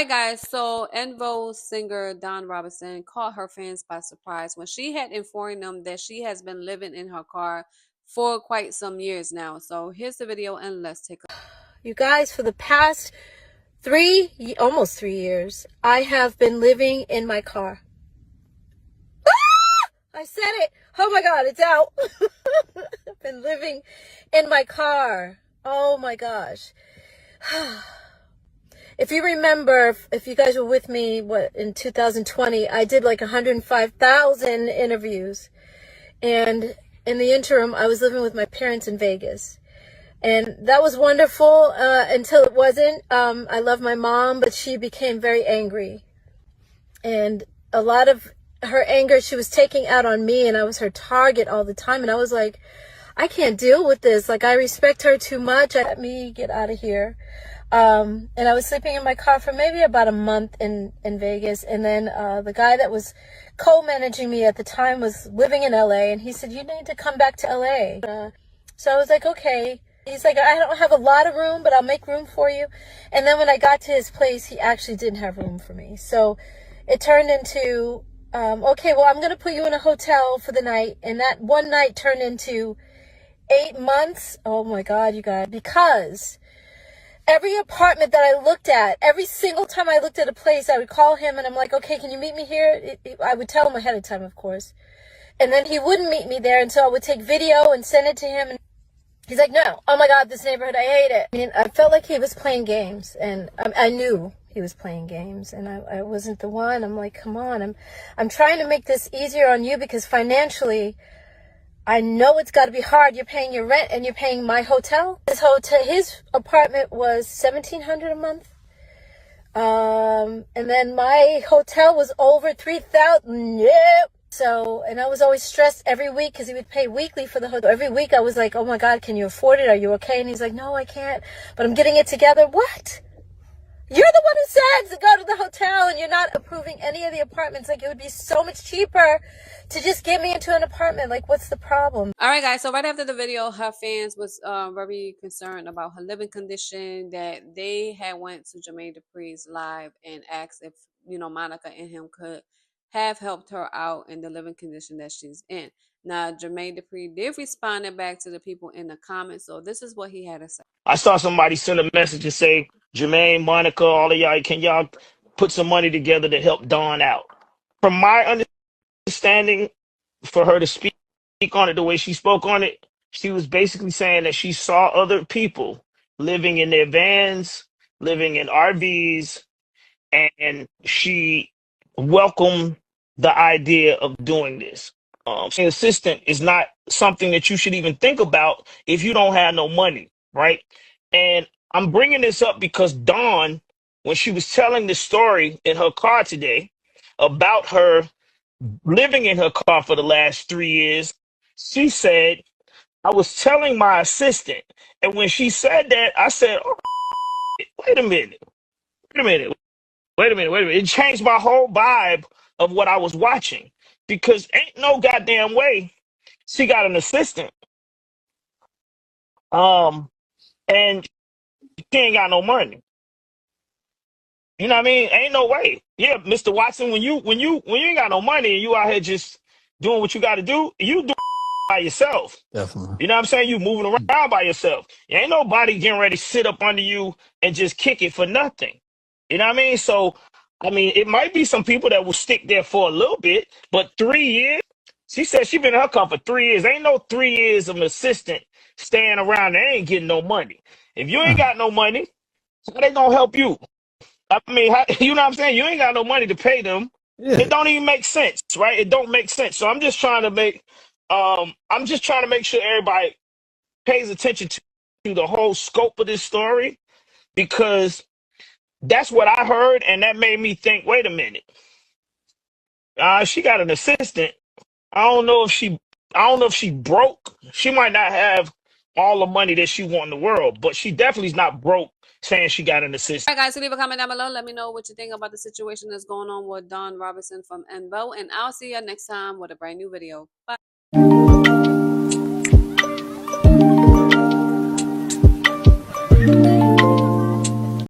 right, guys. So, En Vogue singer Dawn Robinson caught her fans by surprise when she had informed them that she has been living in her car for quite some years now. So, here's the video, and let's take a You guys, for the past almost 3 years, I have been living in my car. I said it. Oh my God, it's out. I've been living in my car. Oh my gosh. If you remember, if you guys were with me, in 2020, I did like 105,000 interviews. And in the interim, I was living with my parents in Vegas. And that was wonderful until it wasn't. I love my mom, but she became very angry. And a lot of her anger she was taking out on me, and I was her target all the time. And I was like, I can't deal with this. Like, I respect her too much. Let me get out of here. And I was sleeping in my car for maybe about a month in Vegas. And then the guy that was co-managing me at the time was living in LA. And he said, you need to come back to LA. So I was like, okay. He's like, I don't have a lot of room, but I'll make room for you. And then when I got to his place, he actually didn't have room for me. So it turned into, okay, well, I'm going to put you in a hotel for the night. And that one night turned into 8 months. Oh my God, you guys, because every apartment that I looked at, every single time I looked at a place, I would call him and I'm like, okay, can you meet me here? I would tell him ahead of time, of course. And then he wouldn't meet me there. And so I would take video and send it to him. And he's like, no, oh my God, this neighborhood, I hate it. I mean, I felt like he was playing games, and I knew he was playing games, and I wasn't the one. I'm like, come on, I'm trying to make this easier on you because financially, I know it's got to be hard. You're paying your rent and you're paying my hotel. His apartment was $1,700 a month. And then my hotel was over $3,000. Yep. So, and I was always stressed every week because he would pay weekly for the hotel. Every week I was like, oh my God, can you afford it? Are you okay? And he's like, no, I can't, but I'm getting it together. What? You're the one who said to go to the hotel, and you're not approving any of the apartments. Like, it would be so much cheaper to just get me into an apartment. Like, what's the problem? All right, guys. So right after the video, her fans was very concerned about her living condition, that they had went to Jermaine Dupri's live and asked if, Monica and him could have helped her out in the living condition that she's in. Now, Jermaine Dupri did respond back to the people in the comments. So this is what he had to say. I saw somebody send a message and say, Jermaine, Monica, all of y'all, can y'all put some money together to help Dawn out? From my understanding, for her to speak on it the way she spoke on it, she was basically saying that she saw other people living in their vans, living in RVs, and she welcomed the idea of doing this. An assistant is not something that you should even think about if you don't have no money, right? And I'm bringing this up because Dawn, when she was telling the story in her car today about her living in her car for the last 3 years, she said, I was telling my assistant. And when she said that, I said, oh, wait a minute. It changed my whole vibe of what I was watching, because ain't no goddamn way she got an assistant. And she ain't got no money. You know what I mean? Ain't no way. Yeah, Mr. Watson, when you ain't got no money and you out here just doing what you got to do, you do by yourself. Definitely. You know what I'm saying? You moving around by yourself. Ain't nobody getting ready to sit up under you and just kick it for nothing. You know what I mean? So, I mean, it might be some people that will stick there for a little bit, but 3 years? She said she been in her car for 3 years. Ain't no 3 years of an assistant staying around and ain't getting no money. If you ain't got no money, how they gonna help you? I mean, you know what I'm saying? You ain't got no money to pay them. Yeah. It don't even make sense, right? It don't make sense. So I'm just trying to make sure everybody pays attention to the whole scope of this story, because that's what I heard, and that made me think, wait a minute. She got an assistant. I don't know if she broke. She might not have all the money that she want in the world, but she definitely is not broke saying she got an assistant. All right, guys, so leave a comment down below. Let me know what you think about the situation that's going on with Dawn Robinson from En Vogue, and I'll see you next time with a brand new video. Bye.